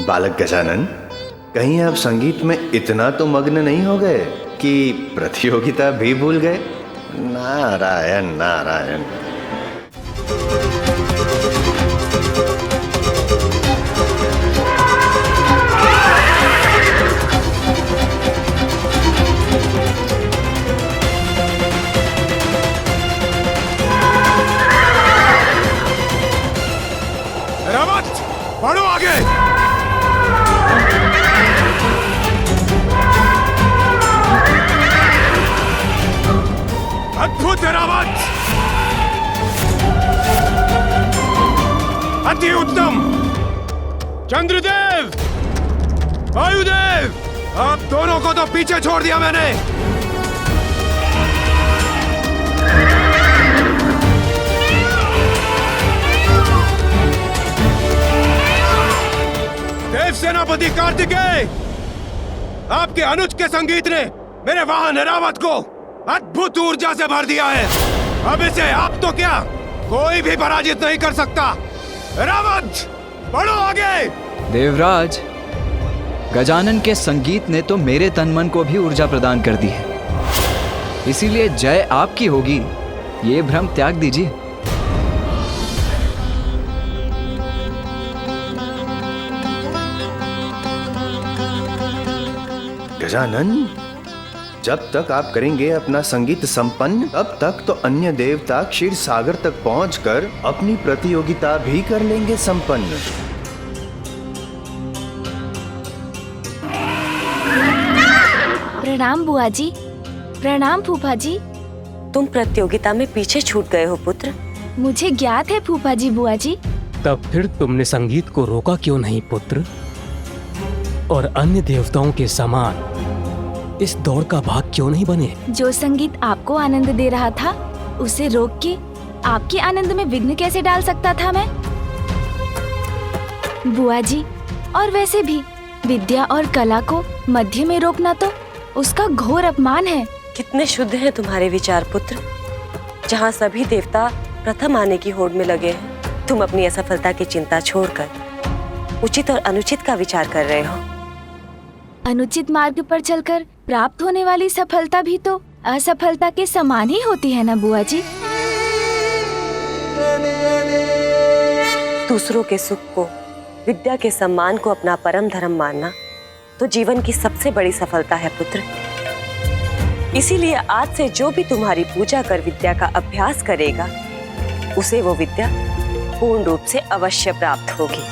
बालक गजानन, कहीं आप संगीत में इतना तो मग्न नहीं हो गए कि प्रतियोगिता भी भूल गए? नारायण नारायण। बढ़ो आगे। अद्भुत रावत, अति उत्तम। चंद्रदेव, वायुदेव, आप दोनों को तो पीछे छोड़ दिया मैंने। देव सेनापति कार्तिकेय, आपके अनुज के संगीत ने मेरे वाहन ऐरावत को अद्भुत ऊर्जा से भर दिया है। अब इसे आप तो क्या, कोई भी पराजित नहीं कर सकता। ऐरावत, बढ़ो आगे। देवराज, गजानन के संगीत ने तो मेरे तन मन को भी ऊर्जा प्रदान कर दी है, इसीलिए जय आपकी होगी, ये भ्रम त्याग दीजिए। गजानन, जब तक आप करेंगे अपना संगीत संपन्न, तब तक तो अन्य देवता क्षीर सागर तक पहुंचकर अपनी प्रतियोगिता भी कर लेंगे संपन्न। प्रणाम बुआ जी। प्रणाम फूफा जी। तुम प्रतियोगिता में पीछे छूट गए हो पुत्र। मुझे ज्ञात है फूफा जी, बुआ जी। तब फिर तुमने संगीत को रोका क्यों नहीं पुत्र? और अन्य देवताओं के समान इस दौड़ का भाग क्यों नहीं बने? जो संगीत आपको आनंद दे रहा था, उसे रोक के आपके आनंद में विघ्न कैसे डाल सकता था मैं? बुआ जी, और वैसे भी विद्या और कला को मध्य में रोकना तो उसका घोर अपमान है। कितने शुद्ध हैं तुम्हारे विचार पुत्र। जहाँ सभी देवता प्रथम आने की होड़ में लगे हैं, तुम अपनी असफलता की चिंता छोड़कर उचित और अनुचित का विचार कर रहे हो। अनुचित मार्ग पर चलकर प्राप्त होने वाली सफलता भी तो असफलता के समान ही होती है ना बुआ जी। दूसरों के सुख को, विद्या के सम्मान को अपना परम धर्म मानना तो जीवन की सबसे बड़ी सफलता है पुत्र। इसीलिए आज से जो भी तुम्हारी पूजा कर विद्या का अभ्यास करेगा, उसे वो विद्या पूर्ण रूप से अवश्य प्राप्त होगी।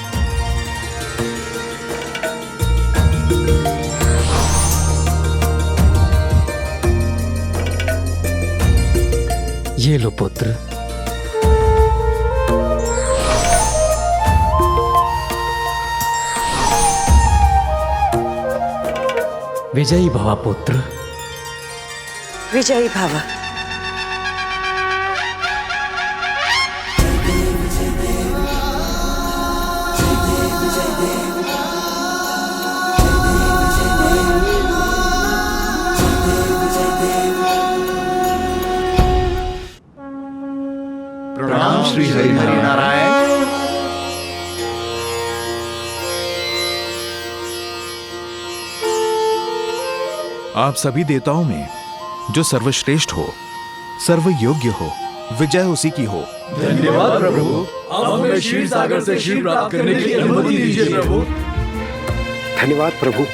ये लो पुत्र। विजयी भवा पुत्र। विजयी भव। प्रणाम श्री हरि नारायण। आप सभी देवताओं में जो सर्वश्रेष्ठ हो, सर्वयोग्य हो, विजय उसी की हो। धन्यवाद प्रभु। अब हमें क्षीर सागर से क्षीर प्राप्त करने की अनुमति दीजिए प्रभु। धन्यवाद प्रभु।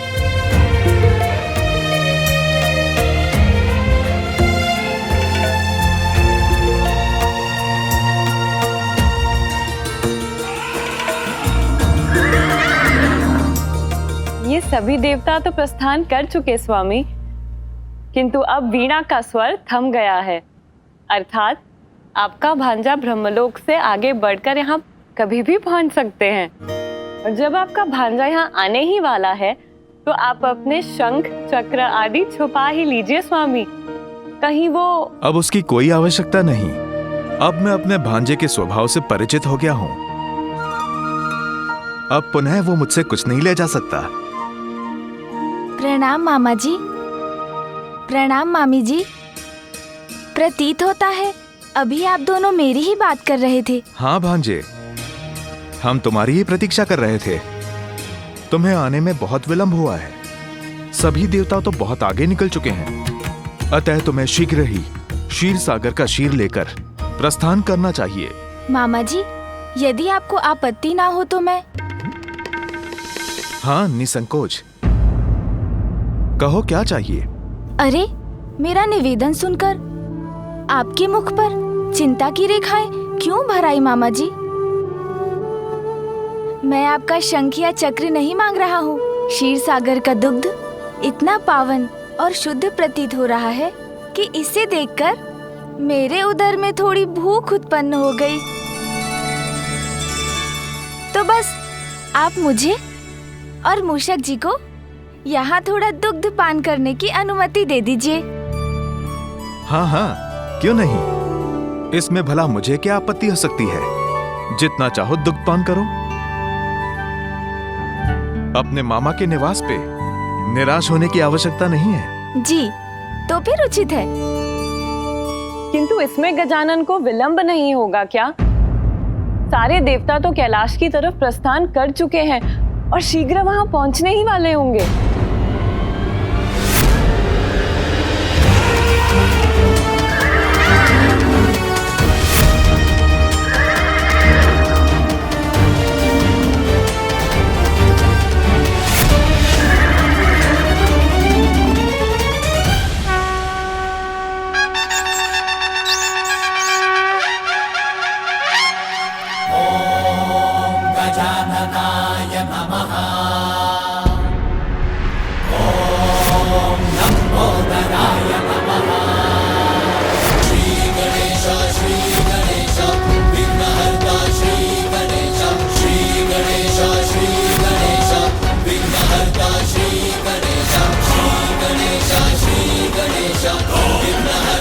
ये सभी देवता तो प्रस्थान कर चुके स्वामी, किंतु अब वीणा का स्वर थम गया है। अर्थात आपका भांजा ब्रह्मलोक से आगे बढ़कर यहाँ कभी भी पहुँच सकते हैं। और जब आपका भांजा यहाँ आने ही वाला है तो आप अपने शंख चक्र आदि छुपा ही लीजिए स्वामी, कहीं वो। अब उसकी कोई आवश्यकता नहीं। अब मैं अपने भांजे के स्वभाव से परिचित हो गया हूँ। अब पुनः वो मुझसे कुछ नहीं ले जा सकता। प्रणाम मामा जी। प्रणाम मामी जी। प्रतीत होता है अभी आप दोनों मेरी ही बात कर रहे थे। हाँ भांजे, हम तुम्हारी ही प्रतीक्षा कर रहे थे। तुम्हें आने में बहुत विलंब हुआ है। सभी देवता तो बहुत आगे निकल चुके हैं, अतः तुम्हें शीघ्र ही क्षीर सागर का क्षीर लेकर प्रस्थान करना चाहिए। मामा जी, यदि आपको आपत्ति ना हो तो मैं। हाँ, निसंकोच कहो, क्या चाहिए? अरे, मेरा निवेदन सुनकर आपके मुख पर चिंता की रेखाएं क्यों भर आई मामा जी? मैं आपका शंख या चक्र नहीं मांग रहा हूँ। क्षीर सागर का दुग्ध इतना पावन और शुद्ध प्रतीत हो रहा है कि इसे देखकर मेरे उदर में थोड़ी भूख उत्पन्न हो गई। तो बस आप मुझे और मूषक जी को यहाँ थोड़ा दुग्ध पान करने की अनुमति दे दीजिए। हाँ हाँ, क्यों नहीं। इसमें भला मुझे क्या आपत्ति हो सकती है। जितना चाहो दुग्ध पान करो। अपने मामा के निवास पे निराश होने की आवश्यकता नहीं है। जी, तो फिर उचित है। किंतु इसमें गजानन को विलंब नहीं होगा क्या? सारे देवता तो कैलाश की तरफ प्रस्थान कर चुके हैं और शीघ्र वहां पहुंचने ही वाले होंगे।